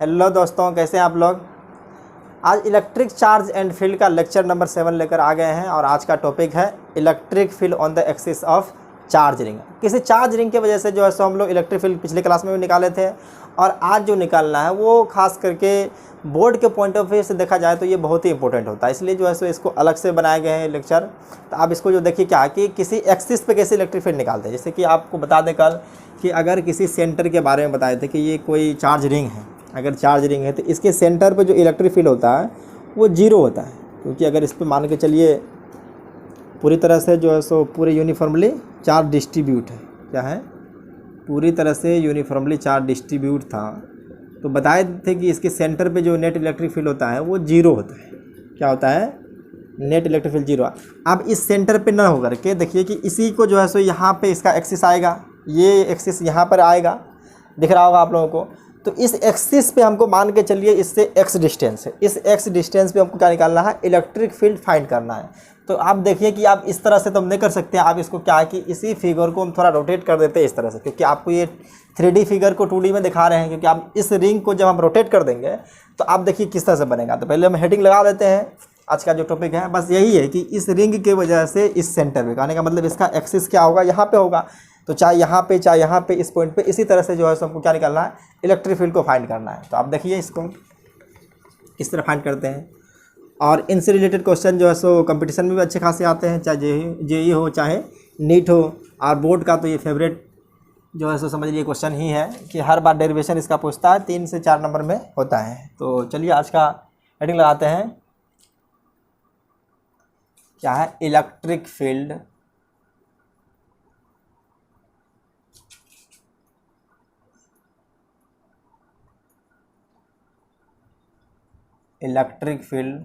Hello दोस्तों, कैसे हैं आप लोग। आज इलेक्ट्रिक चार्ज एंड फील्ड का लेक्चर नंबर 7 लेकर आ गए हैं और आज का टॉपिक है electric field on the axis of charge ring. किसी चार्ज रिंग की वजह से जो है सो हम लोग इलेक्ट्रिक फील्ड पिछले क्लास में भी निकाले थे और आज जो निकालना है वो खास करके बोर्ड के पॉइंट ऑफ व्यू से देखा जाए तो ये बहुत ही इंपॉर्टेंट होता है, इसलिए जो है सो इसको अलग से बनाए गए हैं लेक्चर। तो आप इसको जो देखिए क्या कि किसी एक्सिस पे कैसे इलेक्ट्रिक फील्ड निकालते हैं। जैसे कि आपको बता दें कल कि अगर किसी सेंटर के बारे में बताए थे कि ये कोई चार्ज रिंग है, अगर चार्ज रिंग है तो इसके सेंटर पे जो इलेक्ट्रिक फील्ड होता है वो जीरो होता है, क्योंकि अगर इस पे मान के चलिए पूरी तरह से जो है सो पूरे यूनिफॉर्मली चार्ज डिस्ट्रीब्यूट है, क्या है पूरी तरह से यूनिफॉर्मली चार्ज डिस्ट्रीब्यूट था, तो बताए थे कि इसके सेंटर पे जो नेट इलेक्ट्रिक फील्ड होता है वो जीरो होता है। क्या होता है? Net electric field zero. अब इस सेंटर पे ना होकर के देखिए कि इसी को जो है सो यहाँ पे इसका एक्सिस आएगा, ये एक्सिस यहाँ पर आएगा, दिख रहा होगा आप लोगों को। तो इस एक्सिस पे हमको मान के चलिए इससे एक्स डिस्टेंस है, इस एक्स डिस्टेंस पे हमको क्या निकालना है? इलेक्ट्रिक फील्ड फाइंड करना है। तो आप देखिए कि आप इस तरह से तो हम नहीं कर सकते हैं, आप इसको क्या है कि इसी फिगर को हम थोड़ा रोटेट कर देते हैं इस तरह से, क्योंकि आपको ये 3D फिगर को 2D में दिखा रहे हैं, क्योंकि आप इस रिंग को जब हम रोटेट कर देंगे तो आप देखिए किस तरह से बनेगा। तो पहले हम हेडिंग लगा देते हैं। आज का जो टॉपिक है बस यही है कि इस रिंग की वजह से इस सेंटर पे कहने का मतलब इसका एक्सिस क्या होगा? यहाँ पे होगा। तो चाहे यहाँ पे इस पॉइंट पे इसी तरह से जो है सो हमको क्या निकालना है? इलेक्ट्रिक फील्ड को फाइंड करना है। तो आप देखिए इसको इस तरह फाइंड करते हैं और इनसे रिलेटेड क्वेश्चन जो है सो कंपटीशन में भी अच्छे खासे आते हैं, चाहे जेई हो चाहे नीट हो। और बोर्ड का तो ये फेवरेट जो है सो समझ लीजिए क्वेश्चन ही है कि हर बार डेरिवेशन इसका पूछता है, 3 से 4 नंबर में होता है। तो चलिए आज का हेडिंग लगाते हैं। क्या है? Electric field electric field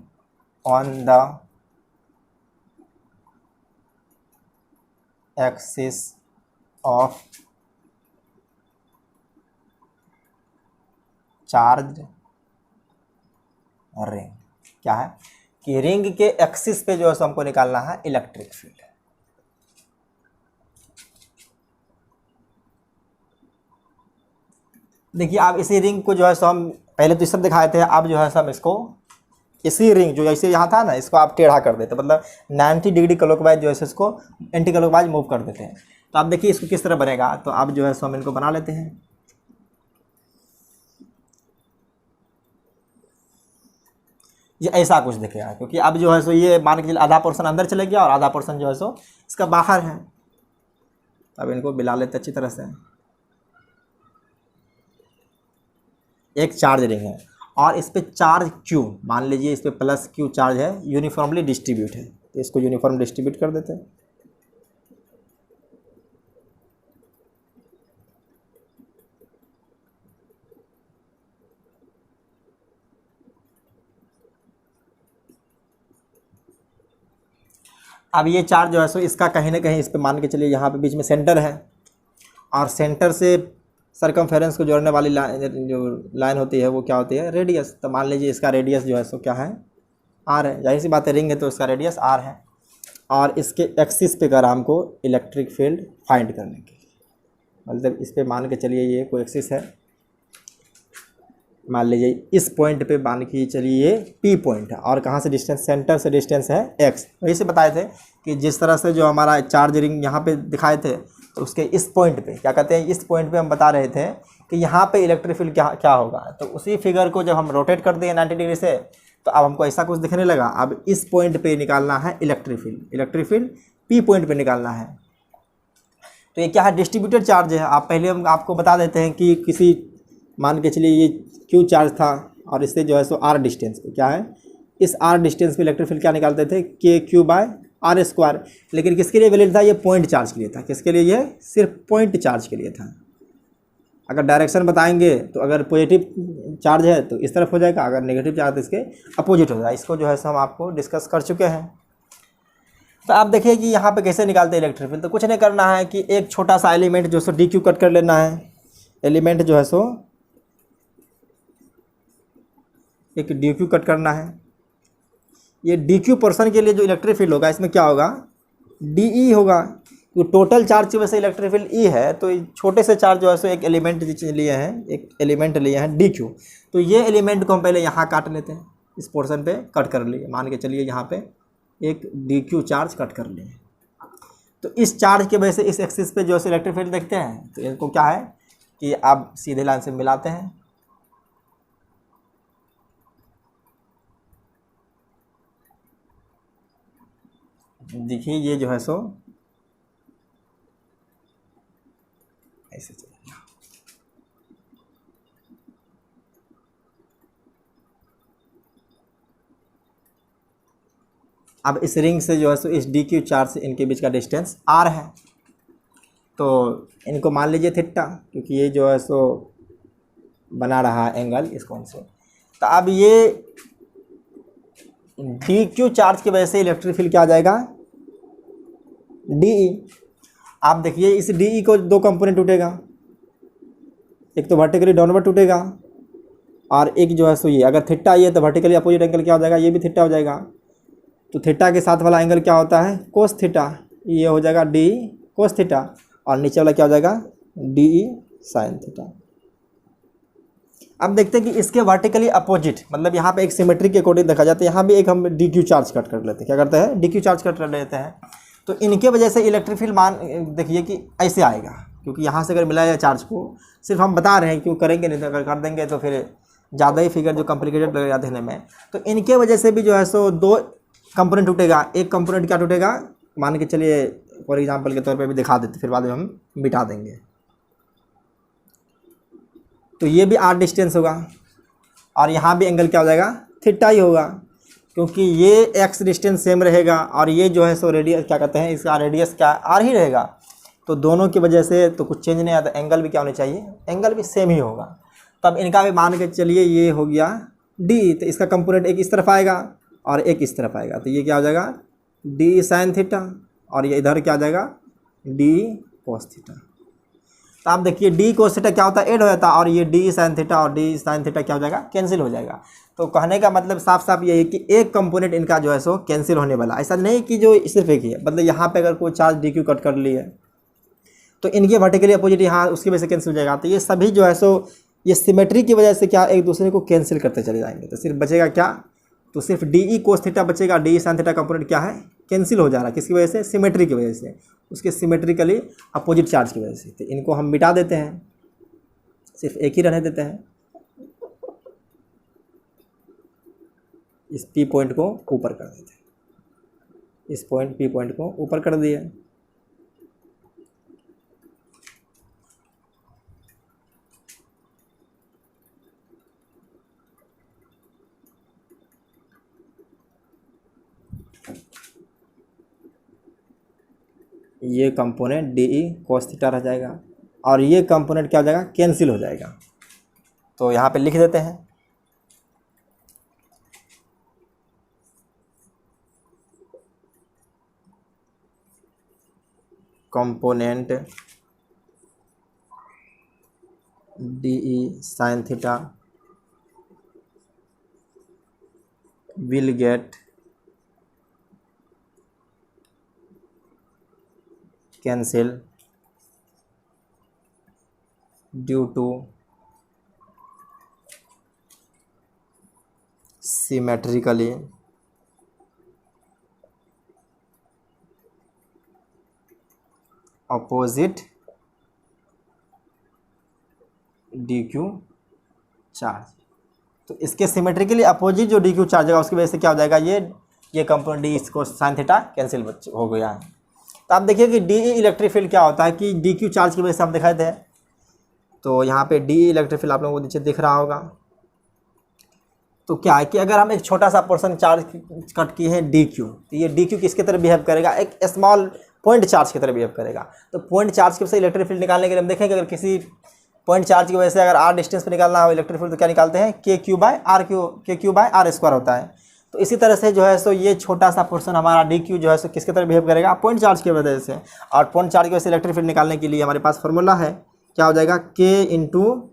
on the axis of charge ring. क्या है कि रिंग के एक्सिस पे जो है सो हमको निकालना है इलेक्ट्रिक फील्ड। देखिए आप इसी रिंग को जो है सो हम पहले तो इस सब दिखाए थे, अब जो है सो हम इसको इसी रिंग जो जैसे यहाँ था ना, इसको आप टेढ़ा कर देते, मतलब 90 डिग्री क्लॉकवाइज जो है इसको एंटी क्लॉकवाइज मूव कर देते हैं। तो आप देखिए इसको किस तरह बनेगा। तो अब जो है सो हम इनको बना लेते हैं। ये ऐसा कुछ दिखेगा, क्योंकि अब जो है सो ये मान के चलिए आधा पोर्शन अंदर चले गया और आधा पोर्शन जो है सो इसका बाहर है। अब इनको मिला लेते अच्छी तरह से। एक चार्ज रिंग है और इस पे चार्ज Q, मान लीजिए इस पे प्लस Q चार्ज है, यूनिफॉर्मली डिस्ट्रीब्यूट है, तो इसको यूनिफॉर्म डिस्ट्रीब्यूट कर देते हैं। अब ये चार्ज जो है सो इसका कहीं ना कहीं इस पे मान के चलिए यहाँ पे बीच में सेंटर है और सेंटर से सर्कमफेरेंस को जोड़ने वाली जो लाइन होती है वो क्या होती है? रेडियस। तो मान लीजिए इसका रेडियस जो है सो क्या है? R है। जाहिर सी बात है, रिंग है तो इसका रेडियस R है। और इसके एक्सिस पे कर हमको इलेक्ट्रिक फील्ड फाइंड करने के लिए, मतलब इस पे मान के चलिए ये कोई एक्सिस है, मान लीजिए इस पॉइंट पे मान के चलिए ये P पॉइंट है और कहाँ से डिस्टेंस? सेंटर से डिस्टेंस है X। वही से बताए थे कि जिस तरह से जो हमारा चार्ज रिंग यहाँ पे दिखाए थे, तो उसके इस पॉइंट पे क्या कहते हैं? इस पॉइंट पे हम बता रहे थे कि यहाँ पे इलेक्ट्रिक फील्ड क्या होगा। तो उसी फिगर को जब हम रोटेट कर दिए 90 डिग्री से, तो अब हमको ऐसा कुछ दिखने लगा। अब इस पॉइंट पे निकालना है इलेक्ट्रिक फील्ड P पॉइंट पे निकालना है। तो ये क्या है? डिस्ट्रीब्यूटेड चार्ज है। आप पहले हम आपको बता देते हैं कि किसी मान के चलिए ये Q चार्ज था और इससे जो है सो R डिस्टेंस पे क्या है? इस R डिस्टेंस पे इलेक्ट्रिक फील्ड क्या निकालते थे? KQ/R²। लेकिन किसके लिए वैलिड था? ये पॉइंट चार्ज के लिए था। किसके लिए? ये सिर्फ पॉइंट चार्ज के लिए था। अगर डायरेक्शन बताएंगे तो अगर पॉजिटिव चार्ज है तो इस तरफ हो जाएगा, अगर नेगेटिव चार्ज तो इसके अपोजिट हो जाएगा। इसको जो है सो हम आपको डिस्कस कर चुके हैं। तो आप देखिए कि यहाँ पे कैसे निकालते हैं इलेक्ट्रिक फील्ड। तो कुछ नहीं करना है कि एक छोटा सा एलिमेंट जो सो DQ कट कर लेना है। एलिमेंट जो है सो एक DQ कट करना है। ये DQ पोर्शन के लिए जो इलेक्ट्रिक फील्ड होगा इसमें क्या होगा? DE होगा, तो टोटल चार्ज की वजह से इलेक्ट्रिक फील्ड ई है, तो छोटे से चार्ज जो है सो एक एलिमेंट लिए हैं, एक एलिमेंट लिए हैं डी क्यू। तो ये एलिमेंट को हम पहले यहाँ काट लेते हैं, इस पोर्शन पे कट कर लिए, मान के चलिए यहाँ पे एक डी क्यू चार्ज कट कर लिए। तो इस चार्ज की वजह से इस एक्सिस पे जो है इलेक्ट्रिक फील्ड देखते हैं, तो इनको क्या है कि आप सीधे लाइन से मिलाते हैं। देखिए ये जो है सो ऐसे चलेगा। अब इस रिंग से जो है सो इस डी क्यू चार्ज से इनके बीच का डिस्टेंस आर है, तो इनको मान लीजिए थीटा, क्योंकि ये जो है सो बना रहा है एंगल इस कोण से। तो अब ये डी क्यू चार्ज की वजह से इलेक्ट्रिक फील्ड क्या आ जाएगा, डी ई। आप देखिए इस डी ई को दो कंपोनेंट टूटेगा, एक तो वर्टिकली डाउनवर्ड टूटेगा और एक जो है सो ये, अगर थीटा ये तो वर्टिकली अपोजिट एंगल क्या हो जाएगा, ये भी थीटा हो जाएगा। तो थीटा के साथ वाला एंगल क्या होता है, कोस थीटा, ये हो जाएगा डी कोस थीटा, और नीचे वाला क्या हो जाएगा, डी ई साइन थीटा। अब देखते हैं कि इसके वर्टिकली अपोजिट, मतलब यहाँ पे एक सिमेट्री के अकॉर्डिंग देखा जाता है, यहाँ भी एक हम डी क्यू चार्ज कट कर लेते हैं। क्या करते हैं, डी क्यू चार्ज कट कर लेते हैं। तो इनके वजह से इलेक्ट्रिक फील्ड मान देखिए कि ऐसे आएगा, क्योंकि यहाँ से अगर मिलाया जाए चार्ज को, सिर्फ हम बता रहे हैं क्यों करेंगे, नहीं तो अगर कर देंगे तो फिर ज़्यादा ही फिगर जो कॉम्प्लिकेटेड लगेगा देखने में। तो इनके वजह से भी जो है सो दो कंपोनेंट टूटेगा। एक कंपोनेंट क्या टूटेगा, मान के चलिए फॉर एग्जांपल के तौर पे भी दिखा देते, फिर बाद में हम मिटा देंगे। तो ये भी आर डिस्टेंस होगा और यहाँ भी एंगल क्या हो जाएगा, थीटा ही होगा, क्योंकि ये एक्स डिस्टेंस सेम रहेगा और ये जो है सो रेडियस क्या कहते हैं, इसका रेडियस क्या आर ही रहेगा। तो दोनों की वजह से तो कुछ चेंज नहीं आता, एंगल भी क्या होना चाहिए, एंगल भी सेम ही होगा। तब इनका भी मान के चलिए ये हो गया डी, तो इसका कंपोनेंट एक इस तरफ आएगा और एक इस तरफ आएगा, तो ये क्या हो जाएगा, डी साइन थीटा, और ये इधर क्या आ जाएगा, डी कोस थीटा। तो आप देखिए डी कोस थीटा क्या होता है, ऐड हो जाता है, और ये डी साइन थीटा और डी साइन थीटा क्या हो जाएगा, कैंसिल हो जाएगा। तो कहने का मतलब साफ साफ ये है कि एक कंपोनेंट इनका जो है सो कैंसिल होने वाला, ऐसा नहीं कि जो सिर्फ एक ही है। मतलब यहाँ पे अगर कोई चार्ज डी क्यू कट कर ली है तो इनके वर्टिकली अपोजिट यहाँ उसकी वजह से कैंसिल हो जाएगा। तो ये सभी जो है सो ये सिमेट्री की वजह से क्या एक दूसरे को कैंसिल करते चले जाएंगे। तो सिर्फ बचेगा क्या, तो सिर्फ डी ई कोस थीटा बचेगा, डी साइन थीटा कंपोनेंट क्या है, कैंसिल हो जा रहा है। किसकी वजह से, सिमेट्री की वजह से, उसके सिमेट्रिकली अपोजिट चार्ज की वजह से। तो इनको हम मिटा देते हैं, सिर्फ एक ही रहने देते हैं। इस पी पॉइंट को ऊपर कर देते हैं, इस पॉइंट पी पॉइंट को ऊपर कर दिए। ये component D E cos theta रह जाएगा और ये कंपोनेंट क्या हो जाएगा, कैंसिल हो जाएगा। तो यहाँ पे लिख देते हैं component D E sine theta will get cancel due to symmetrically opposite dq charge. तो इसके सिमेट्रिकली अपोजिट जो dq चार्ज है उसकी वजह से क्या हो जाएगा, ये कंपोनेंट डी इसको साइन थीटा कैंसिल हो गया है। तो आप देखिए कि डी इलेक्ट्रिक फील्ड क्या होता है कि डी क्यू चार्ज की वजह से हम दिखाए थे। तो यहाँ पे डी इलेक्ट्रिक फील्ड आप लोगों को नीचे दिख रहा होगा। तो क्या है कि अगर हम एक छोटा सा पोर्शन चार्ज कट किए हैं डी क्यू, तो ये डी क्यू किसके तरह बिहेव करेगा, एक स्मॉल पॉइंट चार्ज की तरह बिहेव करेगा। तो पॉइंट चार्ज की वजह से इलेक्ट्रिक फील्ड निकालने के लिए हम देखेंगे, अगर किसी पॉइंट चार्ज की वजह से अगर आर डिस्टेंस पर निकालना हो इलेक्ट्रिक फील्ड तो क्या निकालते हैं, के क्यू बाय आर स्क्वायर होता है। तो इसी तरह से जो है सो ये छोटा सा पोर्शन हमारा डी क्यू जो है सो किसके तरह बिहेव करेगा, पॉइंट चार्ज की वजह से। और पॉइंट चार्ज की वजह से इलेक्ट्रिक फील्ड निकालने के लिए हमारे पास फॉर्मूला है, क्या हो जाएगा, के इंटू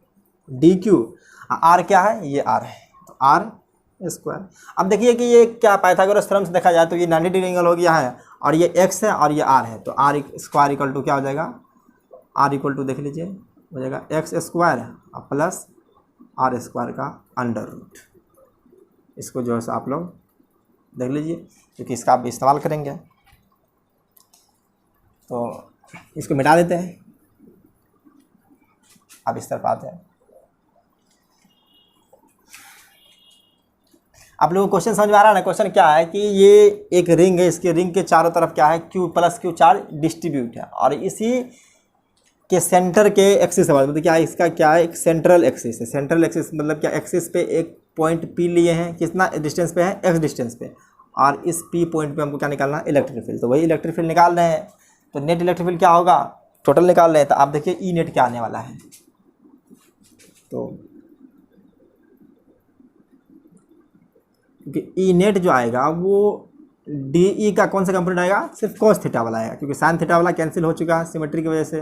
डी क्यू। आर क्या है, ये आर है, तो आर स्क्वायर। अब देखिए कि ये क्या पाइथागोरस थ्योरम से देखा जाए तो ये 90 डिग्री एंगल हो गया है और ये x है और ये r है, तो r स्क्वायर इक्वल टू क्या हो जाएगा, r इक्वल टू देख लीजिए हो जाएगा x स्क्वायर और प्लस r स्क्वायर का अंडर रूट। इसको जो है आप लोग देख लीजिए क्योंकि इसका आप इस्तेमाल करेंगे, तो इसको मिटा देते हैं। अब इस तरफ आते हैं। आप लोगों को क्वेश्चन समझ में आ रहा है ना। क्वेश्चन क्या है कि ये एक रिंग है, इसके रिंग के चारों तरफ क्या है, Q plus Q charge distribute है और इसी के सेंटर के एक्सिस है, मतलब क्या है इसका, क्या है एक सेंट्रल एक्सिस है। सेंट्रल एक्सिस मतलब क्या, एक्सिस पे एक पॉइंट P लिए हैं, कितना डिस्टेंस पे है, x डिस्टेंस पे, और इस P पॉइंट पे हमको क्या निकालना है, इलेक्ट्रिक फील्ड। तो वही इलेक्ट्रिक फील्ड निकाल रहे हैं, तो नेट इलेक्ट्रिक फील्ड क्या होगा, टोटल निकाल रहे हैं। तो आप देखिए ई नेट क्या आने वाला है, तो क्योंकि ई नेट जो आएगा वो डी ई का कौन सा कंपोनेंट आएगा, सिर्फ कॉस थीटा वाला आएगा, क्योंकि साइन थीटा वाला कैंसिल हो चुका है सिमेट्री की वजह से।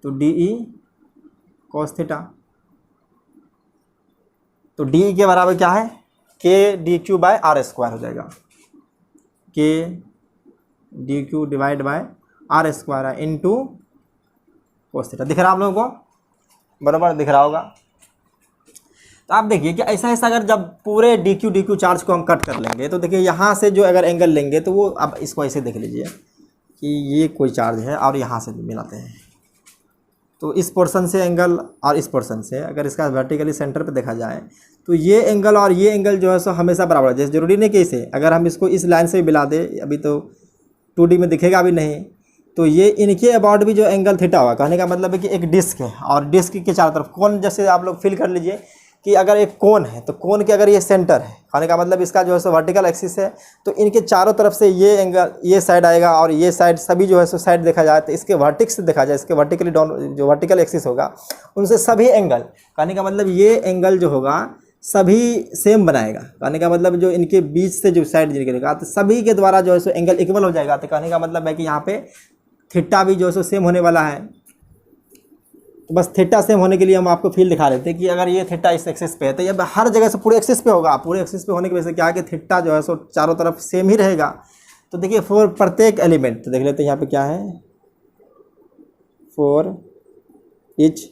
तो डी ई कॉस थीटा, तो डी ई के बराबर क्या है, k d q by are square हो जाएगा, k d q divide by are square है इंटू कॉस थीटा। दिख रहा है आप लोगों को, बराबर दिख रहा होगा। तो आप देखिए कि ऐसा ऐसा अगर जब पूरे डी क्यू चार्ज को हम कट कर लेंगे तो देखिए यहाँ से जो अगर एंगल लेंगे तो वो, अब इसको ऐसे देख लीजिए कि ये कोई चार्ज है और यहाँ से मिलाते हैं, तो इस पोर्शन से एंगल और इस पोर्शन से अगर इसका वर्टिकली सेंटर पे देखा जाए तो ये एंगल और ये एंगल जो है सो हमेशा बराबर है। जैसे जरूरी नहीं कि इसे अगर हम इसको इस लाइन से भी मिला दें, अभी तो 2D में दिखेगा भी नहीं, तो ये इनके अबाउट भी जो एंगल थीटा होगा। कहने का मतलब है कि एक डिस्क है और डिस्क के चारों तरफ कोन, जैसे आप लोग फील कर लीजिए कि अगर एक कोन है तो कोन के अगर ये सेंटर है, कहने का मतलब इसका जो है सो वर्टिकल एक्सिस है, तो इनके चारों तरफ से ये एंगल ये साइड आएगा और ये साइड सभी जो है सो साइड देखा जाए तो इसके वर्टिक्स से देखा जाए, इसके वर्टिकली डाउन जो वर्टिकल एक्सिस होगा उनसे सभी एंगल, कहने का मतलब ये एंगल जो होगा सभी सेम बनाएगा। कहने का मतलब जो इनके बीच से जो साइड निकलेगा तो सभी के द्वारा जो है सो एंगल इक्वल हो जाएगा। तो कहने का मतलब है कि यहाँ पे थीटा भी जो है सो सेम होने वाला है। तो बस थीटा सेम होने के लिए हम आपको फील दिखा देते हैं कि अगर ये थीटा इस एक्सिस पे है तो ये हर जगह से पूरे एक्सिस पे होगा। पूरे एक्सिस पे होने की वजह से क्या है कि थीटा जो है सो चारों तरफ सेम ही रहेगा। तो देखिए फॉर प्रत्येक एलिमेंट, तो देख लेते हैं यहाँ पे क्या है, for each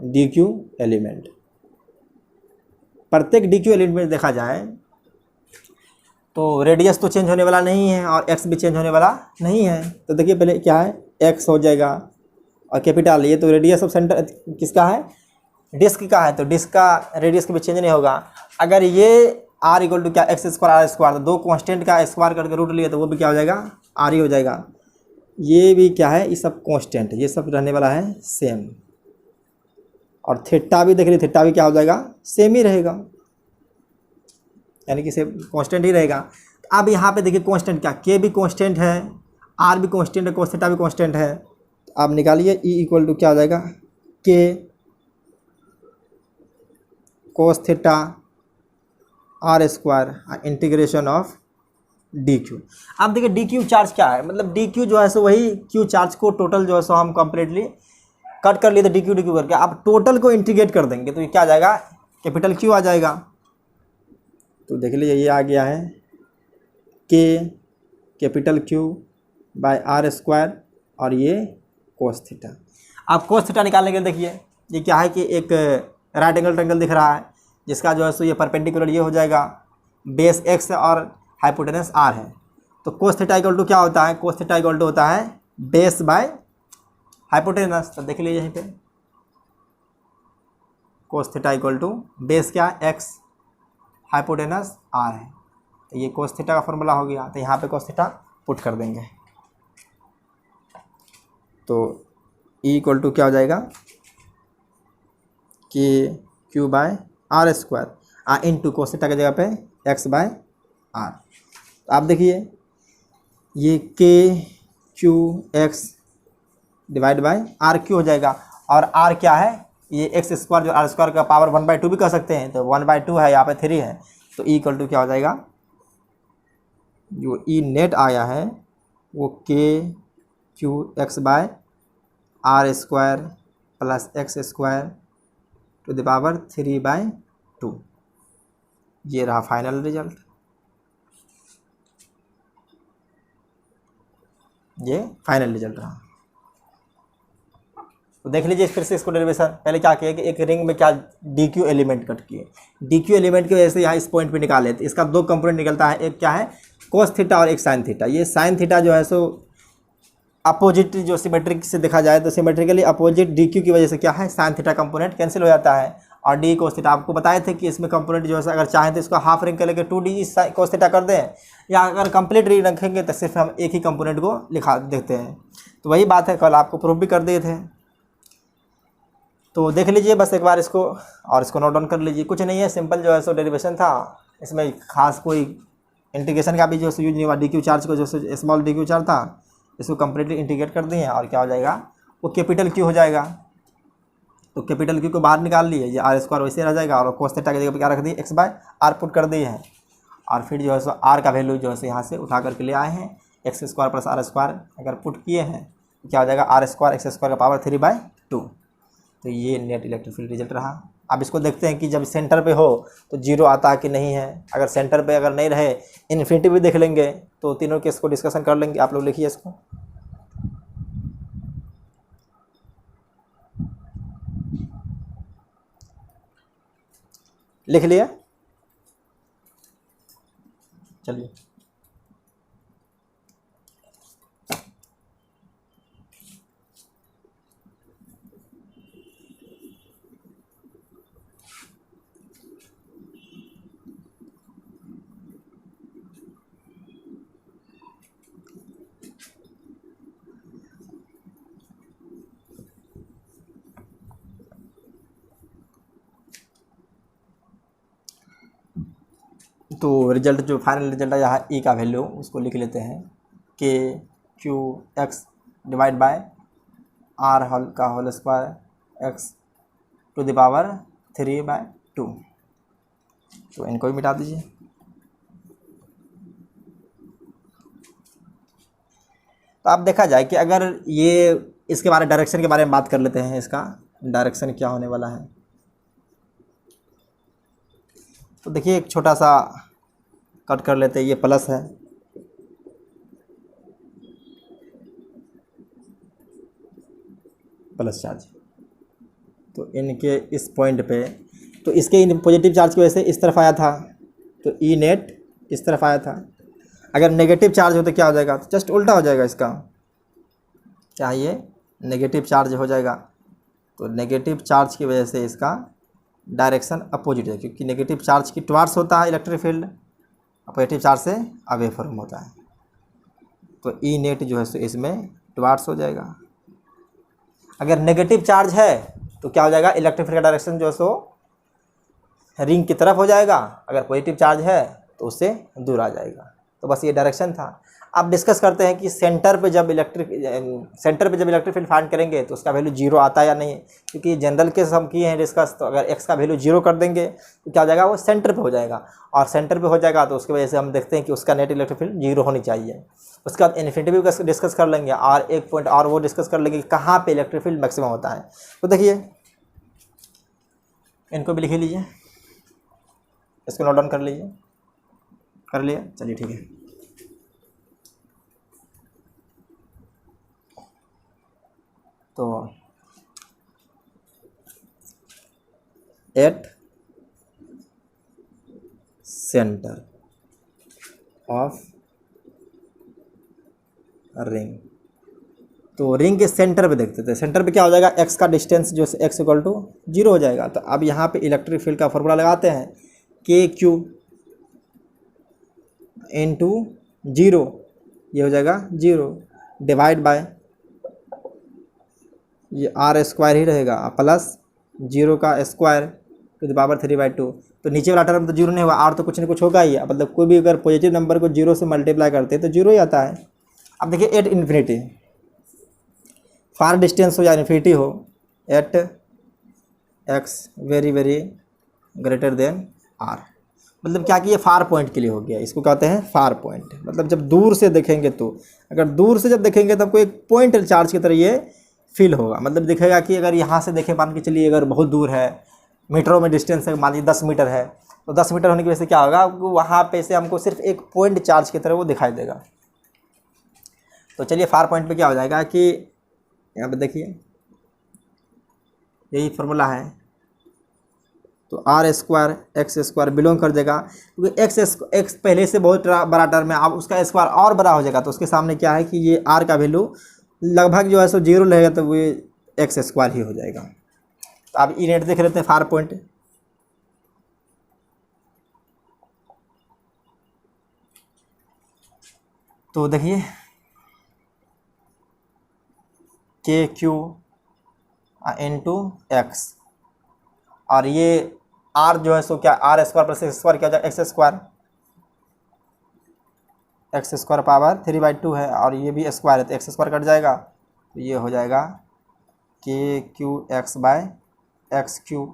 D Q element, प्रत्येक डी क्यू एलिमेंट में देखा जाए तो रेडियस तो चेंज होने वाला नहीं है और एक्स भी चेंज होने वाला नहीं है। तो देखिए पहले क्या है, एक्स हो जाएगा और कैपिटल, ये तो रेडियस ऑफ सेंटर किसका है, डिस्क का है, तो डिस्क का रेडियस कभी चेंज नहीं होगा। अगर ये आर इक्वल टू क्या, एक्स स्क्वायर आर स्क्वायर, तो दो कांस्टेंट का स्क्वायर करके रूट लिए तो वो भी क्या हो जाएगा, आर ही हो जाएगा। ये भी क्या है, ये सब कांस्टेंट, ये सब रहने वाला है सेम। और थीटा भी देख लीजिए, थीटा भी क्या हो जाएगा, सेम ही रहेगा, यानी कि सेम कांस्टेंट ही रहेगा। अब यहाँ पे देखिए कांस्टेंट क्या, के भी कांस्टेंट है, आर भी कांस्टेंट है, कोस थीटा भी कांस्टेंट है। तो आप निकालिए ई इक्वल टू क्या हो जाएगा, k cos theta r square integration of d q. आप देखिए डी क्यू चार्ज क्या है, मतलब डी क्यू जो है सो वही क्यू चार्ज को टोटल जो है सो हम कंप्लीटली कट कर लिए थे डी क्यू करके। आप टोटल को इंटीग्रेट कर देंगे तो ये क्या आ जाएगा, कैपिटल क्यू आ जाएगा। तो देख लीजिए ये आ गया है k capital q by are square और ये कोस थीटा। आप कोस थीटा निकालने के लिए देखिए ये क्या है कि एक राइट एंगल ट्रायंगल दिख रहा है जिसका जो है सो ये परपेंडिकुलर ये हो जाएगा, बेस एक्स और हाइपोटेनस आर है। तो कोस थीटा इक्वल टू क्या होता है, कोस थीटा इक्वल टू होता है बेस बाय हाइपोटेनस। तो देख लीजिए यहीं पे cos theta equal to base क्या है, एक्स, हाइपोटेनस आर है, तो ये कोस थीटा का फॉर्मूला हो गया। तो यहाँ पे कोस थीटा पुट कर देंगे तो ई इक्वल टू क्या हो जाएगा, के q by are square into cos theta की जगह पे एक्स बाय आर। तो आप देखिए ये K Q x divide by R Q हो जाएगा, और आर क्या है, ये एक्स स्क्वायर जो आर स्क्वायर का पावर 1/2 भी कह सकते हैं, तो 1/2 है, यहाँ पे 3 है। तो ई इक्वल टू क्या हो जाएगा, जो ई नेट आया है वो K Q X by are square plus X square to the power 3/2। ये रहा फाइनल रिजल्ट, ये फाइनल रिजल्ट रहा। तो देख लीजिए फिर से इसको डेरिवेशन। पहले क्या किया कि एक रिंग में क्या डी क्यू एलिमेंट कट किए, डी क्यू एलिमेंट की वजह से यहाँ इस पॉइंट पे निकाले, तो इसका दो कंपोनेंट निकलता है, एक क्या है कोस थीटा और एक साइन थीटा। ये साइन थीटा जो है सो अपोजिट जो सिमेट्रिक से देखा जाए तो सिमेट्रिकली अपोजिट डी क्यू की वजह से क्या है साइन थीटा कंपोनेंट कैंसिल हो जाता है, और डी कोस थीटा आपको बताए थे कि इसमें कंपोनेंट जो है अगर चाहें तो इसको हाफ रिंग कर लेके 2d कोस थीटा कर दें, या अगर कंप्लीट रिंग रखेंगे तो सिर्फ हम एक ही कंपोनेंट को लिखा देते हैं। तो वही बात है, कल आपको प्रूफ भी कर दिए थे। तो देख लीजिए बस एक बार इसको, और इसको नोट डाउन कर लीजिए। कुछ नहीं है, सिंपल जो है सो डेरिवेशन था, इसमें खास कोई इंटीग्रेशन का भी जो यूज नहीं हुआ। डी क्यू चार्ज को जो स्मॉल डी क्यू चार्ज था इसको कम्प्लीटली इंटीग्रेट कर दिए, और क्या हो जाएगा वो कैपिटल क्यू हो जाएगा। तो कैपिटल क्यू को बाहर निकाल लिए, ये आर स्क्वायर वैसे रह जाएगा, और कोस थीटा की जगह पे क्या रख दिए एक्स बाय आर पुट कर दिए हैं, और फिर जो है सो आर का वैल्यू जो है सो यहाँ से उठा करके ले आए हैं, X square plus R square अगर पुट किए हैं तो क्या हो जाएगा आर स्क्वायर एक्स स्क्वायर का पावर 3/2। तो ये नेट इलेक्ट्रिक फील्ड रिजल्ट रहा। अब इसको देखते हैं कि जब सेंटर पे हो तो जीरो आता है कि नहीं है। अगर सेंटर पे अगर नहीं रहे, इन्फिनिटी भी देख लेंगे, तो तीनों केस को डिस्कशन कर लेंगे। आप लोग लिखिए इसको, लिख लिया, चलिए। तो रिजल्ट जो फाइनल रिजल्ट है यहाँ ई का वैल्यू उसको लिख लेते हैं के Q x divide by r whole का whole square x to the power 3/2। तो इनको भी मिटा दीजिए। तो आप देखा जाए कि अगर ये इसके बारे डायरेक्शन के बारे में बात कर लेते हैं, इसका डायरेक्शन क्या होने वाला है। तो देखिए एक छोटा सा कट कर लेते हैं, ये प्लस है, प्लस चार्ज, तो इनके इस पॉइंट पे, तो इसके पॉजिटिव चार्ज की वजह से इस तरफ आया था, तो ई नेट इस तरफ आया था। अगर नेगेटिव चार्ज हो तो क्या हो जाएगा, तो जस्ट उल्टा हो जाएगा इसका, क्या ये नेगेटिव चार्ज हो जाएगा। तो नेगेटिव चार्ज की वजह से इसका डायरेक्शन अपोजिट है, क्योंकि नेगेटिव चार्ज की टुवार्ड्स होता है इलेक्ट्रिक फील्ड, पॉजिटिव चार्ज से अवे फ्रॉम होता है। तो ई नेट जो है सो इसमें टुवार्ड्स हो जाएगा। अगर नेगेटिव चार्ज है तो क्या हो जाएगा, इलेक्ट्रिक फील्ड का डायरेक्शन जो है सो रिंग की तरफ हो जाएगा, अगर पॉजिटिव चार्ज है तो उससे दूर आ जाएगा। तो बस ये डायरेक्शन था। अब डिस्कस करते हैं कि सेंटर पे जब इलेक्ट्रिक फील्ड फाइंड करेंगे तो उसका वैल्यू जीरो आता है या नहीं, क्योंकि जनरल केस हम किए हैं डिस्कस। तो अगर एक्स का वैल्यू जीरो कर देंगे तो क्या हो जाएगा, वो सेंटर पे हो जाएगा, और सेंटर पे हो जाएगा तो उसकी वजह से हम देखते हैं कि उसका नेट इलेक्ट्रिक फील्ड जीरो होनी चाहिए। उसके बाद इन्फिनिटी भी डिस्कस कर लेंगे, और एक पॉइंट और वो डिस्कस कर लेंगे कि कहाँ पर इलेक्ट्रिक फील्ड मैक्सिमम होता है। तो देखिए इनको भी लिख लीजिए, इसको नोट डाउन कर लीजिए, कर लिया, चलिए ठीक है। तो एट सेंटर ऑफ रिंग, तो रिंग के सेंटर पे देखते थे, सेंटर पे क्या हो जाएगा, एक्स का डिस्टेंस जो एक्स इक्वल टू 0 हो जाएगा। तो अब यहाँ पे इलेक्ट्रिक फील्ड का फॉर्मूला लगाते हैं, के क्यू इंटू 0, ये हो जाएगा 0 डिवाइड बाय ये आर स्क्वायर ही रहेगा, प्लस 0 का स्क्वायर टू द पावर 3/2। तो नीचे वाला टर्म तो 0 नहीं हुआ, आर तो कुछ न कुछ होगा ही, मतलब कोई भी अगर पॉजिटिव नंबर को 0 से मल्टीप्लाई करते हैं तो 0 ही आता है। अब देखिए एट इन्फिनिटी, फार डिस्टेंस हो या इन्फिनिटी हो, at X very very greater than R, मतलब क्या कि ये फार पॉइंट के लिए हो गया, इसको कहते हैं फार पॉइंट। मतलब जब दूर से देखेंगे, तो अगर दूर से जब देखेंगे तब कोई एक पॉइंट चार्ज की तरह ये फील होगा, मतलब दिखेगा कि अगर यहाँ से देखें, मान के चलिए अगर बहुत दूर है, मीटरों में डिस्टेंस है, मान लीजिए 10 मीटर है, तो 10 मीटर होने की वजह से क्या होगा, वहाँ पे से हमको सिर्फ एक पॉइंट चार्ज की तरह वो दिखाई देगा। तो चलिए फार पॉइंट पे क्या हो जाएगा कि यहाँ पे देखिए यही फॉर्मूला है, तो R square X square belong कर देगा, क्योंकि एक्स पहले से बहुत बड़ा टर्म है, अब उसका स्क्वायर और बड़ा हो जाएगा, तो उसके सामने क्या है कि ये आर का वैल्यू लगभग जो है सो 0 रहेगा, तो वो एक्स स्क्वायर ही हो जाएगा। तो आप ई नेट देख लेते हैं फार पॉइंट। तो देखिए के क्यू इंटू एक्स, और ये आर जो है सो क्या R square plus X square क्या हो जाएगा एक्स स्क्वायर पावर 3/2 है, और ये भी स्क्वायर है तो एक्स स्क्वायर कट जाएगा, तो ये हो जाएगा के Q X by X Q.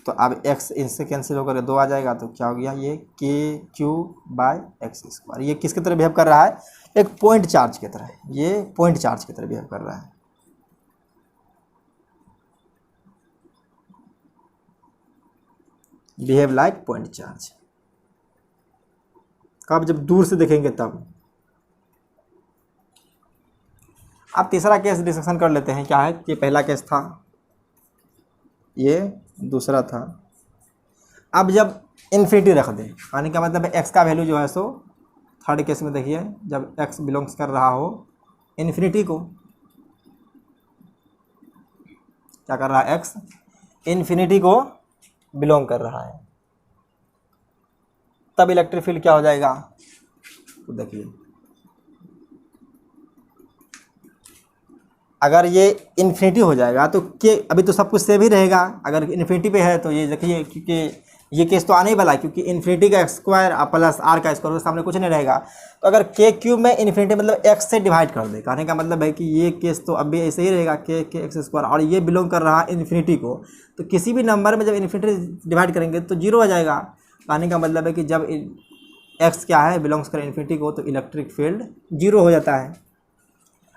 तो अब एक्स इनसे कैंसिल होकर 2 आ जाएगा, तो क्या हो गया ये K q bye X square. ये किसकी तरह बिहेव कर रहा है, एक पॉइंट चार्ज की तरह, ये पॉइंट चार्ज की तरह बिहेव कर रहा है। Behave like point charge. कब, जब दूर से देखेंगे तब। अब तीसरा केस डिस्कशन कर लेते हैं। क्या है, ये पहला केस था, ये दूसरा था। अब जब इन्फिनिटी रख दें, यानी का मतलब एक्स का वैल्यू जो है सो थर्ड केस में देखिए, जब एक्स बिलोंग्स कर रहा हो इन्फिनिटी को, क्या कर रहा है, एक्स इन्फिनिटी को बिलोंग कर रहा है, तब इलेक्ट्रिक फील्ड क्या हो जाएगा। तो देखिए अगर ये इन्फिनिटी हो जाएगा तो के अभी तो सब कुछ सेम ही रहेगा, अगर इन्फिनिटी पे है तो ये देखिए, क्योंकि ये केस तो आने ही वाला है, क्योंकि इन्फिनिटी का स्क्वायर प्लस आर का स्क्वायर, उसके सामने कुछ नहीं रहेगा। तो अगर के क्यूब में इन्फिनिटी मतलब एक्स से डिवाइड कर दे, कहने का मतलब है कि ये केस तो अभी ऐसे ही रहेगा, के एक्स स्क्वायर, और ये बिलोंग कर रहा है इन्फिनिटी को, तो किसी भी नंबर में जब इन्फिनिटी डिवाइड करेंगे तो 0 आ जाएगा। कहने का मतलब है कि जब एक्स क्या है, बिलोंग्स कर इन्फिनिटी को, तो इलेक्ट्रिक फील्ड 0 हो जाता है।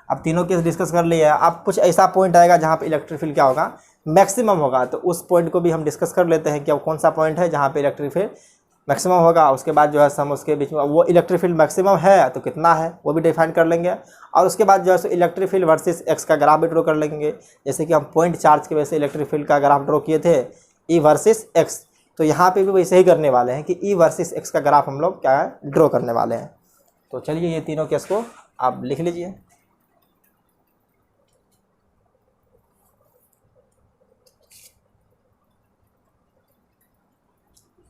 अब तीनों केस डिस्कस कर लिया है। अब कुछ ऐसा पॉइंट आएगा जहाँ पे इलेक्ट्रिक फील्ड क्या होगा, मैक्सिमम होगा, तो उस पॉइंट को भी हम डिस्कस कर लेते हैं कि अब कौन सा पॉइंट है जहाँ पे इलेक्ट्रिक फील्ड मैक्सिमम होगा। उसके बाद जो है हम उसके बीच में वो इलेक्ट्रिक फील्ड मैक्सिमम है तो कितना है वो भी डिफाइन कर लेंगे, और उसके बाद जो है so electric field versus x का ग्राफ भी ड्रॉ कर लेंगे। जैसे कि हम पॉइंट चार्ज की वजह से इलेक्ट्रिक फील्ड का ग्राफ ड्रॉ किए थे ई वर्सेस एक्स, तो यहाँ पे भी वैसे ही करने वाले हैं कि ई वर्सेस एक्स का ग्राफ हम लोग क्या है ड्रॉ करने वाले हैं। तो चलिए ये तीनों केस को आप लिख लीजिए।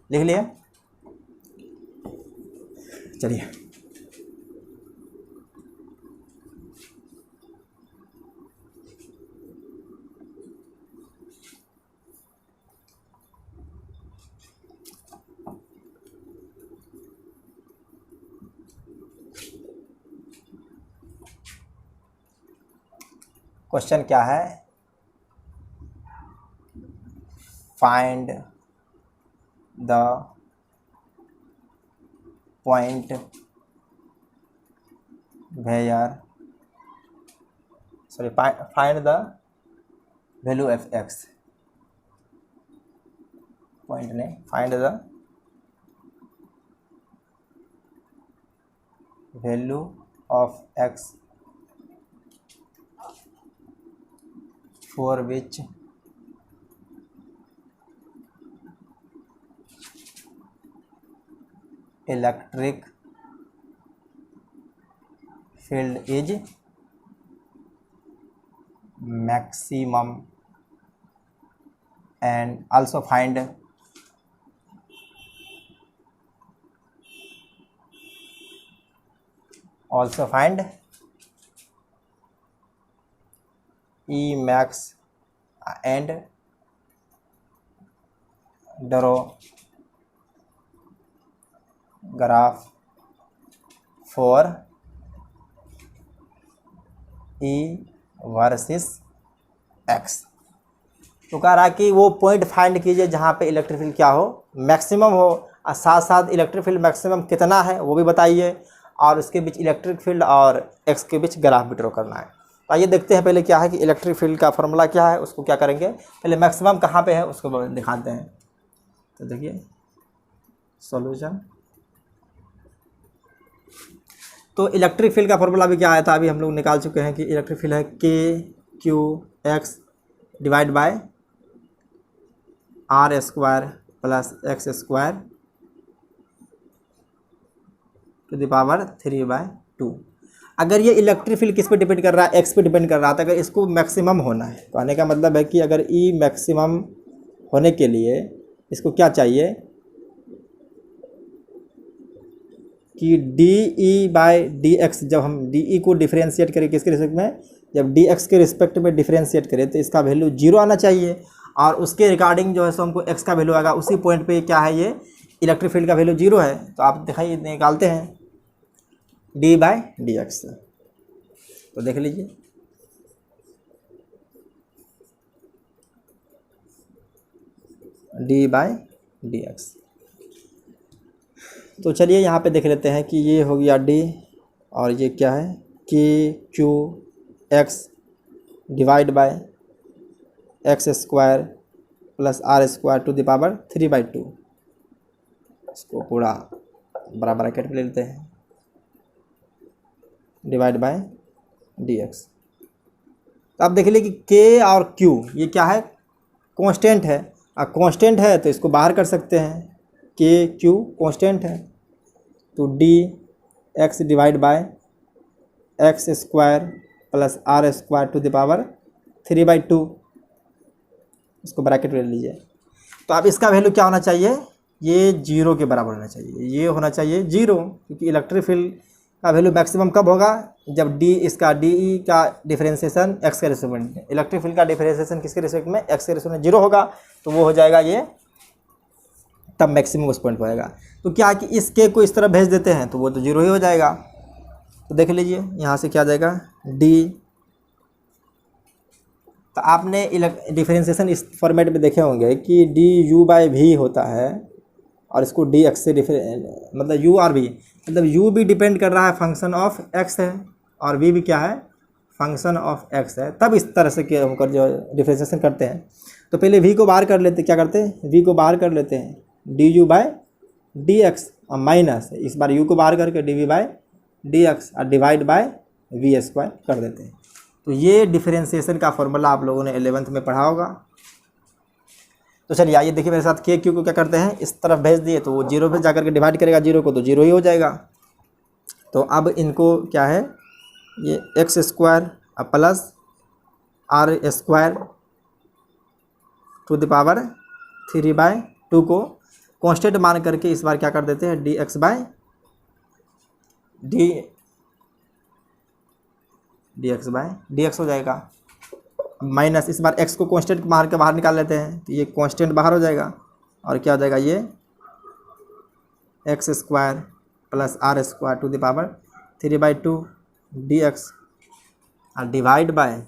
लिख लिए, चलिए क्वेश्चन क्या है, find the point where find the value of x, point नहीं, find the value of x for which electric field is maximum, and also find E max and draw graph for E versus x। तो कह रहा है कि वो point find कीजिए जहाँ पे इलेक्ट्रिक फील्ड क्या हो, मैक्सिमम हो, और साथ साथ इलेक्ट्रिक फील्ड मैक्सिमम कितना है वो भी बताइए, और उसके बीच इलेक्ट्रिक फील्ड और x के बीच ग्राफ भी ड्रॉ करना है। तो आइए देखते हैं पहले क्या है कि इलेक्ट्रिक फील्ड का फॉर्मूला क्या है, उसको क्या करेंगे, पहले मैक्सिमम कहाँ पे है उसको दिखाते हैं। तो देखिए सॉल्यूशन। तो इलेक्ट्रिक फील्ड का फॉर्मूला भी क्या आया था, अभी हम लोग निकाल चुके हैं कि इलेक्ट्रिक फील्ड है K Q x divide by are square plus X square to the power 3/2। अगर ये इलेक्ट्रिक फील्ड किस पे डिपेंड कर रहा है, एक्स पे डिपेंड कर रहा था। अगर इसको मैक्सिमम होना है तो आने का मतलब है कि अगर ई मैक्सिमम होने के लिए इसको क्या चाहिए कि D E by D x, जब हम डी ई को डिफ्रेंशिएट करें किसके रिस्पेक्ट में, जब डी एक्स के रिस्पेक्ट में डिफ्रेंशिएट करें तो इसका वैल्यू 0 आना चाहिए, और उसके रिगार्डिंग जो है सो हमको एक्स का वैल्यू आएगा। उसी पॉइंट पे क्या है, ये इलेक्ट्रिक फील्ड का वैल्यू 0 है। तो आप दिखाइए निकालते हैं डी बाई डी एक्स, तो देख लीजिए डी बाई डी एक्स। तो चलिए यहाँ पे देख लेते हैं कि ये हो गया डी, और ये क्या है K Q x divide by X square plus R square to the power 3/2। इसको पूरा बड़ा ब्रैकेट में ले लेते हैं, डिवाइड बाय डी एक्स। तो आप देख लीजिए कि के और क्यू ये क्या है, कांस्टेंट है। अब कांस्टेंट है तो इसको बाहर कर सकते हैं, के क्यू कांस्टेंट है, तो D X divide by X square plus R square to the power 3/2, इसको ब्रैकेट में ले लीजिए। तो अब इसका वैल्यू क्या होना चाहिए, ये 0 के बराबर होना चाहिए, ये होना चाहिए 0, क्योंकि इलेक्ट्रिक फील्ड का वैल्यू मैक्सिमम कब होगा, जब डी इसका डी ई का डिफरेंशिएशन एक्स के रिस्पेक्ट में, इलेक्ट्रिक फील्ड का डिफरेंशिएशन किसके रिस्पेक्ट में, एक्स के रिस्पेक्ट में 0 होगा, तो वो हो जाएगा ये, तब मैक्सिमम उस पॉइंट पर आएगा। तो क्या कि इस के को इस तरह भेज देते हैं तो वो तो 0 ही हो जाएगा। तो देख लीजिए यहाँ से क्या आ जाएगा डी, तो आपने डिफरेंशिएशन इस फॉर्मेट में देखे होंगे कि डी यू बाई वी होता है, और इसको डी एक्स से मतलब यू और वी, मतलब यू भी डिपेंड कर रहा है फंक्शन ऑफ एक्स है, और वी भी क्या है फंक्शन ऑफ एक्स है। तब इस तरह से हम कर जो डिफरेंशिएशन करते हैं, तो पहले वी को बाहर कर लेते, क्या करते हैं वी को बाहर कर लेते हैं, D U by D X और माइनस इस बार यू को बाहर करके D V by D X और डिवाइड बाय वी स्क्वायर कर देते हैं। तो ये डिफरेंशिएशन का फॉर्मूला आप लोगों ने 11th में पढ़ा होगा। तो चलिए आइए देखिए मेरे साथ, के क्यू को क्या करते हैं इस तरफ भेज दिए, तो वो 0 पे जाकर के डिवाइड करेगा 0 को, तो 0 ही हो जाएगा। तो अब इनको क्या है, ये X square plus R square to the power 3/2 को कांस्टेंट मान करके इस बार क्या कर देते हैं, D X by D X हो जाएगा, माइनस इस बार एक्स को कांस्टेंट मार के बाहर निकाल लेते हैं, तो ये कांस्टेंट बाहर हो जाएगा, और क्या हो जाएगा ये X square plus R square to the power 3/2 D X और डिवाइड बाय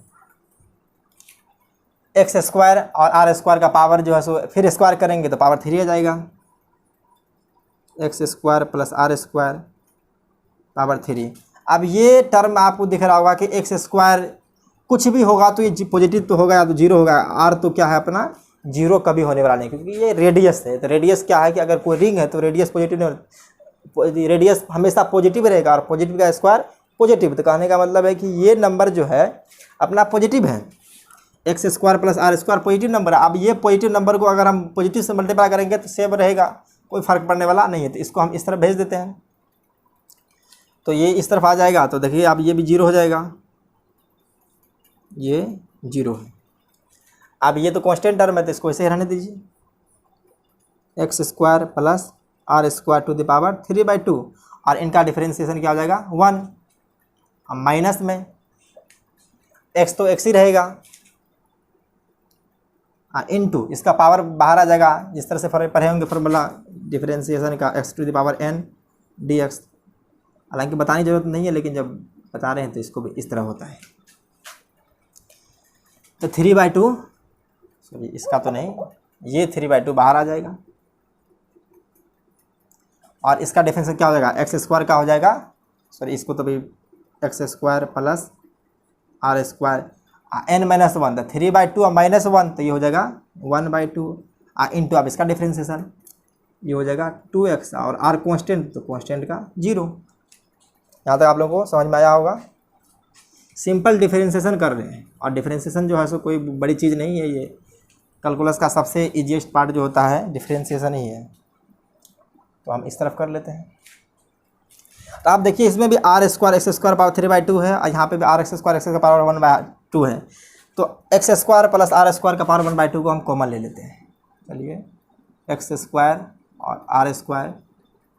एक्स स्क्वायर और आर स्क्वायर का पावर जो है सो फिर स्क्वायर करेंगे तो पावर 3 आ जाएगा, X square plus R square power 3। अब ये टर्म आपको दिख रहा होगा कि एक्स स्क्वायर कुछ भी होगा तो ये पॉजिटिव तो होगा या तो 0 होगा, आर तो क्या है अपना 0 कभी होने वाला नहीं, क्योंकि ये रेडियस है। तो रेडियस क्या है कि अगर कोई रिंग है तो रेडियस पॉजिटिव नहीं, रेडियस हमेशा पॉजिटिव रहेगा, और पॉजिटिव का स्क्वायर पॉजिटिव। तो कहने का मतलब है कि ये नंबर जो है अपना पॉजिटिव है, X square plus R square positive number है। अब ये पॉजिटिव नंबर को अगर हम पॉजिटिव से मल्टीप्लाई करेंगे तो सेम रहेगा, कोई फर्क पड़ने वाला नहीं है। तो इसको हम इस तरफ भेज देते हैं, तो ये इस तरफ आ जाएगा, तो देखिए अब ये भी 0 हो जाएगा, ये 0 है। अब ये तो कांस्टेंट टर्म है तो इसको ऐसे ही रहने दीजिए, X square plus R square to the power 3/2, और इनका डिफरेंशिएशन क्या हो जाएगा 1, अब माइनस में एक्स तो एक्स ही रहेगा, इनटू इसका पावर बाहर आ जाएगा, जिस तरह से पढ़े होंगे फॉर्मूला डिफरेंशिएशन का, X to the power n D X. हालांकि बताने की जरूरत नहीं है, लेकिन जब बता रहे हैं तो इसको भी इस तरह होता है। तो 3/2 सॉरी इसका तो नहीं, ये 3/2 बाहर आ जाएगा, और इसका डिफरेंशिएशन क्या हो जाएगा, एक्स स्क्वायर का हो जाएगा, सॉरी इसको तो भी X square plus R square n-1, तो 3/2 और -1 तो ये हो जाएगा 1/2 इंटू अब इसका डिफरेंशिएशन ये हो जाएगा 2x और r कांस्टेंट तो कांस्टेंट का 0। यहाँ तक आप लोगों को समझ में आया होगा। सिंपल डिफरेंशिएशन कर रहे हैं और डिफरेंशिएशन जो है सो कोई बड़ी चीज़ नहीं है। ये कैलकुलस का सबसे ईजीएस्ट पार्ट जो होता है डिफरेंशिएशन ही है। तो हम इस तरफ कर लेते हैं। तो आप देखिए इसमें भी r square X square power 3/2 है और यहाँ पे भी r x स्क्वायर एक्स का पावर 1/2 है। तो X square plus r square का पावर 1/2 को हम कॉमन ले लेते हैं। चलिए एक्स स्क्वायर और r square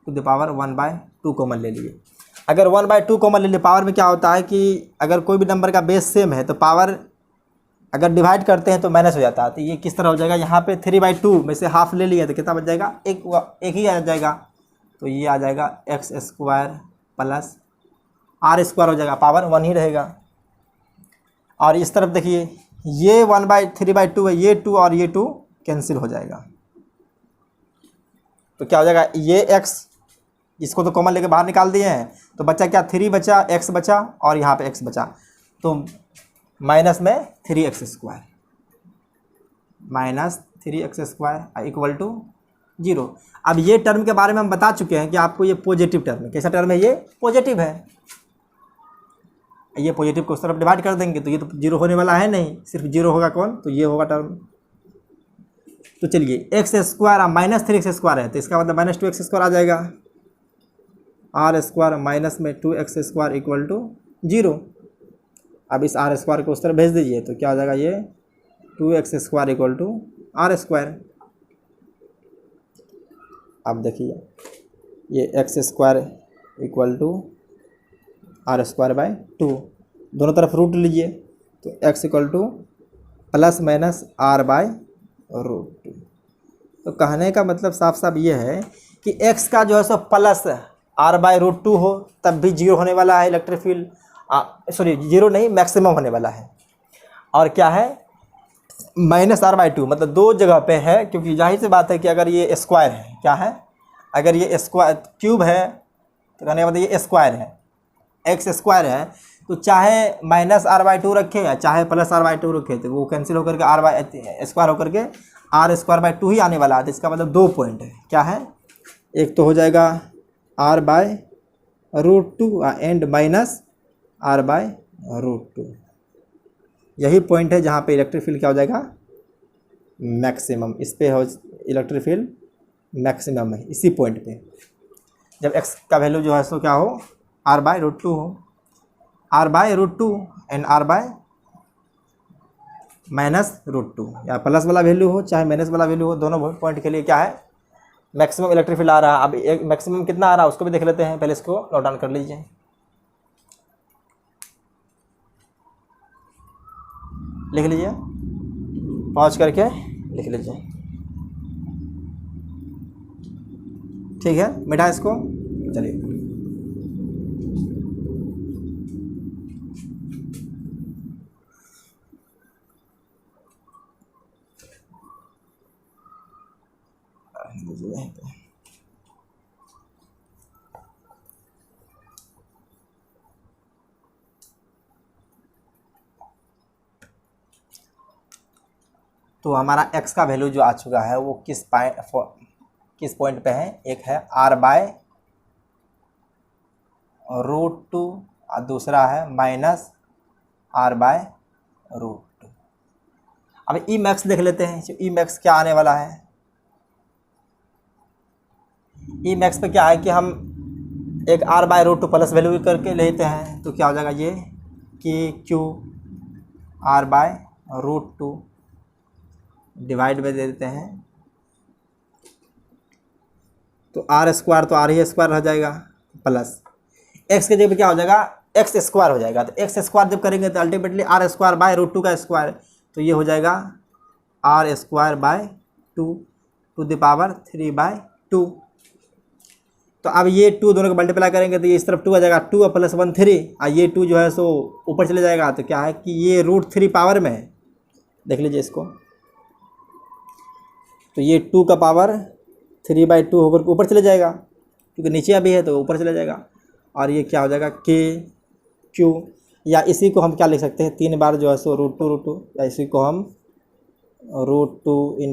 to the power 1/2 common ले लिए। अगर 1/2 कॉमन ले लिए, पावर में क्या होता है कि अगर कोई भी नंबर का बेस सेम है तो पावर अगर डिवाइड करते हैं तो माइनस हो जाता है। तो ये किस तरह हो जाएगा, यहाँ पे 3/2 में से हाफ ले लिया तो कितना बच जाएगा, एक ही आ जाएगा। तो ये आ जाएगा X square plus r square हो जाएगा, पावर 1 ही रहेगा। और इस तरफ देखिए ये 1/3/2 है, ये 2 और ये 2 कैंसिल हो जाएगा। तो क्या हो जाएगा, ये x इसको तो कॉमन लेके बाहर निकाल दिए हैं तो बचा क्या, 3 बचा, x बचा और यहाँ पे x बचा। तो माइनस में 3x square minus 3x square equal to 0। अब ये टर्म के बारे में हम बता चुके हैं कि आपको ये पॉजिटिव टर्म है। कैसा टर्म है, ये पॉजिटिव है। ये पॉजिटिव को उस तरफ डिवाइड कर देंगे तो ये तो 0 होने वाला है नहीं, सिर्फ 0 होगा कौन, तो ये होगा टर्म। तो चलिए एक्स स्क्वायर और माइनस 3x स्क्वायर है तो इसका मतलब माइनस 2x स्क्वायर आ जाएगा। r स्क्वायर माइनस में 2x स्क्वायर इक्वल टू 0। अब इस r स्क्वायर को उस तरफ भेज दीजिए तो क्या हो जाएगा, ये 2x square equal to r square. अब देखिए ये x square equal to r square by 2, दोनों तरफ रूट लीजिए तो x equal to plus minus r by root 2। तो कहने का मतलब साफ साफ ये है कि x का जो है सो प्लस r बाय रूट 2 हो तब भी 0 होने वाला है इलेक्ट्रिक फील्ड, सॉरी 0 नहीं मैक्सिमम होने वाला है। और क्या है, माइनस r/2 मतलब दो जगह पे है, क्योंकि जाहिर सी बात है कि अगर ये स्क्वायर है, क्या है, अगर ये स्क्वायर क्यूब है तो कहने का मतलब ये स्क्वायर है, एक्स स्क्वायर है तो चाहे माइनस r/2 रखे या चाहे प्लस r/2 रखे तो वो कैंसिल होकर के r स्क्वायर होकर के r²/2 ही आने वाला है। तो इसका मतलब 2 पॉइंट है, क्या है, एक तो हो जाएगा r/√2 एंड माइनस r/√2। यही पॉइंट है जहाँ पे इलेक्ट्रिक फील्ड क्या हो जाएगा, मैक्सिमम। इस पे हो इलेक्ट्रिक फील्ड मैक्सिमम है, इसी पॉइंट पे जब x का वैल्यू जो है सो क्या हो, r/√2 हो, r/√2 एंड r/-√2 या प्लस वाला वैल्यू हो चाहे माइनस वाला वैल्यू हो, दोनों पॉइंट के लिए क्या है, मैक्सिमम इलेक्ट्रिक फील्ड आ रहा है। अब एक मैक्सिमम कितना आ रहा है उसको भी देख लेते हैं, पहले इसको नोट डाउन कर लीजिए। लिख लीजिए, पॉज करके लिख लीजिए, ठीक है, मिटा इसको। चलिए यहीं पे तो हमारा x का वैल्यू जो आ चुका है वो किस पॉइंट पे है, एक है r/√2 और दूसरा है माइनस r/√2। अब ई मैक्स देख लेते हैं, ई मैक्स क्या आने वाला है। ई मैक्स पे क्या है कि हम एक r/√2 प्लस वैल्यू करके लेते हैं तो क्या हो जाएगा, ये कि q r/√2 डिवाइड में दे देते हैं तो r स्क्वायर तो r ही स्क्वायर रह जाएगा प्लस x के जगह पे क्या हो जाएगा, x स्क्वायर हो जाएगा। तो x स्क्वायर जब करेंगे तो अल्टीमेटली r²/√2 का स्क्वायर, तो ये हो जाएगा r²/2 टू द पावर 3/2। तो अब ये 2 दोनों को मल्टीप्लाई करेंगे तो ये इस तरफ 2 आ जाएगा, 2 + 1 3 और ये 2 जो है सो ऊपर चले जाएगा। तो क्या है कि ये √3 पावर में है, देख लीजिए इसको, तो ये 2 का पावर 3/2 होकर के ऊपर चले जाएगा, क्योंकि नीचे अभी है तो ऊपर चले जाएगा। और ये क्या हो जाएगा, k q, या इसी को हम क्या लिख सकते हैं, 3 बार जो है सो √2 या इसी को हम √2 ×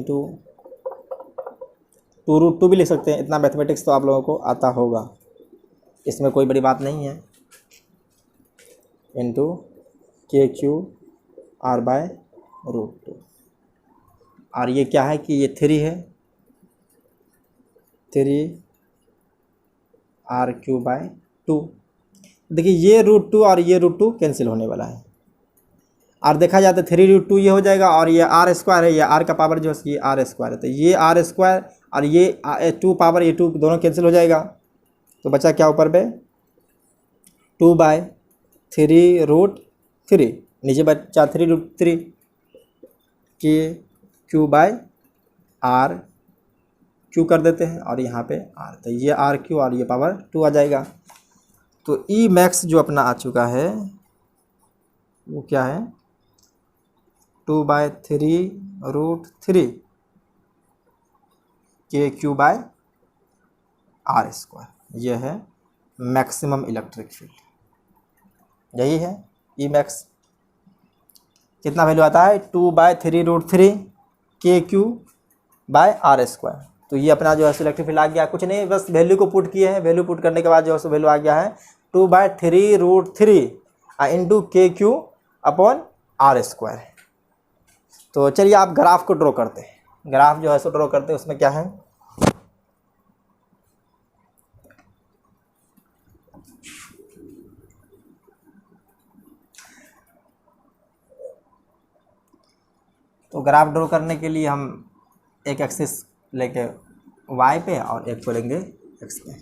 2√2 भी लिख सकते हैं। इतना मैथमेटिक्स तो आप लोगों को आता होगा, इसमें कोई बड़ी बात नहीं है। Into KQ R/√2। और ये क्या है कि ये 3 है, 3RQ/2। देखिए ये √2 और ये √2 कैंसिल होने वाला है, और देखा जाए तो 3√2 ये हो जाएगा, और ये R² है, ये R का पावर जो है ये R² है, तो ये R² और ये 2 पावर ये 2 दोनों कैंसिल हो जाएगा। तो बचा क्या ऊपर पे 2/3√3, नीचे बचा 3√3 KQ/R Q कर देते हैं, और यहाँ पे R, तो ये RQ और ये पावर 2 आ जाएगा। तो E मैक्स जो अपना आ चुका है वो क्या है 2/3√3 KQ/R²। ये है मैक्सिमम इलेक्ट्रिक फील्ड, यही है E मैक्स। कितना वैल्यू आता है 2/3√3 KQ/R²। तो ये अपना जो है इलेक्ट्रिक फील्ड आ गया। कुछ नहीं, बस वैल्यू को पुट किए हैं, वैल्यू पुट करने के बाद जो है वैल्यू आ गया है 2/3√3 इंटू KQ/R²। तो चलिए आप ग्राफ को ड्रॉ करते हैं। ग्राफ जो है सो ड्रॉ करते हैं, उसमें क्या है तो ग्राफ ड्रॉ करने के लिए हम एक एक्सिस लेके y पे और एक को लेंगे x पे।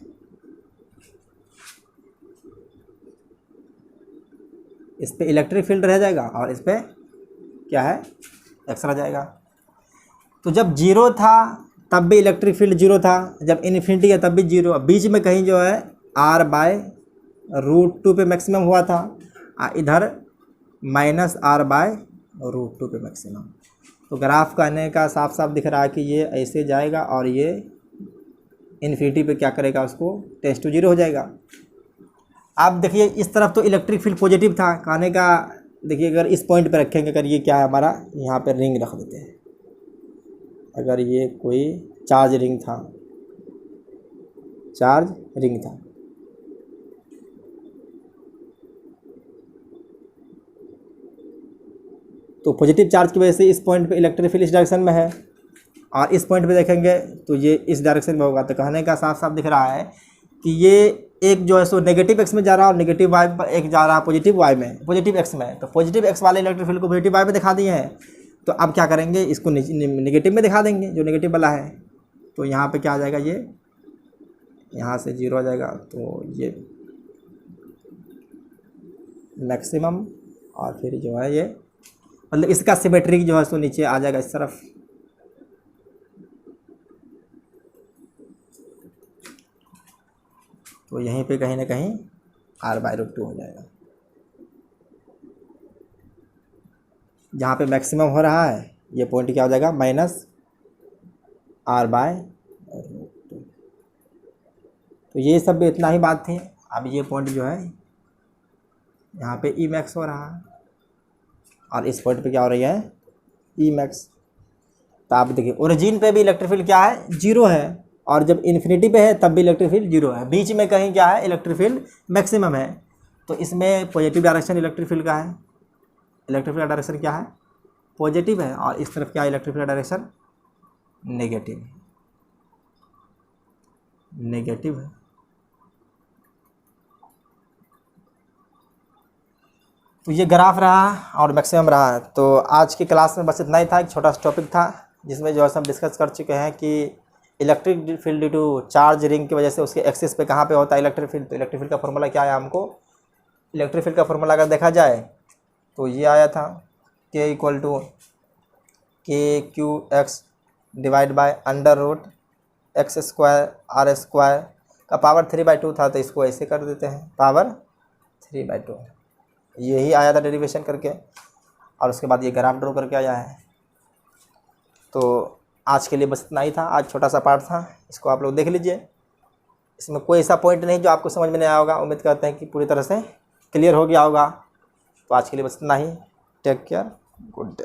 इस पे इलेक्ट्रिक फील्ड रह जाएगा और इस पे क्या है x रह जाएगा। तो जब 0 था तब भी इलेक्ट्रिक फील्ड 0 था, जब इन्फिनिटी है तब भी 0। बीच में कहीं जो है R/√2 पे मैक्सिमम हुआ था, इधर -R/√2 पे मैक्सिमम। तो ग्राफ कहने का साफ साफ दिख रहा है कि ये ऐसे जाएगा और ये इन्फिनिटी पे क्या करेगा, उसको टेंस टू 0 हो जाएगा। आप देखिए इस तरफ तो इलेक्ट्रिक फील्ड पॉजिटिव था, कहने का देखिए अगर इस पॉइंट पे रखेंगे, अगर ये क्या है हमारा यहाँ पे रिंग रख देते हैं, अगर ये कोई चार्ज रिंग था, चार्ज रिंग था, तो पॉजिटिव चार्ज की वजह से इस पॉइंट पे इलेक्ट्रिक फील्ड इस डायरेक्शन में है, और इस पॉइंट पे देखेंगे तो ये इस डायरेक्शन में होगा। तो कहने का साफ साफ दिख रहा है कि ये एक जो है सो नेगेटिव एक्स में जा रहा है और नेगेटिव वाई पर एक जा रहा है पॉजिटिव वाई में, पॉजिटिव एक्स में। तो पॉजिटिव एक्स वाले इलेक्ट्रिक फील्ड को पॉजिटिव वाई में दिखा दिए हैं। तो अब क्या करेंगे, इसको नेगेटिव में दिखा देंगे, जो नेगेटिव वाला है। तो यहाँ पे क्या आ जाएगा, ये यहाँ से 0 आ जाएगा, तो ये मैक्सिमम, और फिर जो है ये मतलब इसका सिमेट्रिक जो है सो नीचे आ जाएगा इस तरफ। तो यहीं पे कहीं ना कहीं R/√2 हो जाएगा। जहाँ पे मैक्सिमम हो रहा है ये पॉइंट क्या हो जाएगा -R/√2। तो ये सब भी इतना ही बात थी। अब ये पॉइंट जो है यहाँ पे E मैक्स हो रहा है और इस पॉइंट पे क्या हो रही है E मैक्स। तो आप देखिए ओरिजिन पे भी इलेक्ट्रिक फील्ड क्या है 0 है, और जब इन्फिनिटी पे है तब भी इलेक्ट्रिक फील्ड 0 है। बीच में कहीं क्या है इलेक्ट्रिक फील्ड मैक्सिमम है। तो इसमें पॉजिटिव डायरेक्शन इलेक्ट्रिक फील्ड का है, इलेक्ट्रिक फील्ड डायरेक्शन क्या है पॉजिटिव है, और इस तरफ क्या है इलेक्ट्रिक फील्ड डायरेक्शन नेगेटिव है, नेगेटिव है। तो ये ग्राफ रहा और मैक्सिमम रहा। तो आज की क्लास में बस इतना ही था, एक छोटा सा टॉपिक था जिसमें जो है हम डिस्कस कर चुके हैं कि electric field due to charge ring की वजह से उसके एक्सिस पे कहाँ पे होता है इलेक्ट्रिक फील्ड। तो इलेक्ट्रिक फील्ड का फॉर्मूला क्या है, हमको इलेक्ट्रिक फील्ड का फॉर्मूला अगर देखा जाए तो ये आया था K = KQX divide by √x² R² का पावर 3/2 था। तो इसको ऐसे कर देते हैं पावर 3/2, यही आया था डेरिवेशन करके, और उसके बाद ये ग्राफ ड्रॉ करके आया है। तो आज के लिए बस इतना ही था, आज छोटा सा पार्ट था, इसको आप लोग देख लीजिए। इसमें कोई ऐसा पॉइंट नहीं जो आपको समझ में नहीं आया होगा। उम्मीद करते हैं कि पूरी तरह से क्लियर हो गया होगा। तो आज के लिए बस इतना ही। Take care, good day.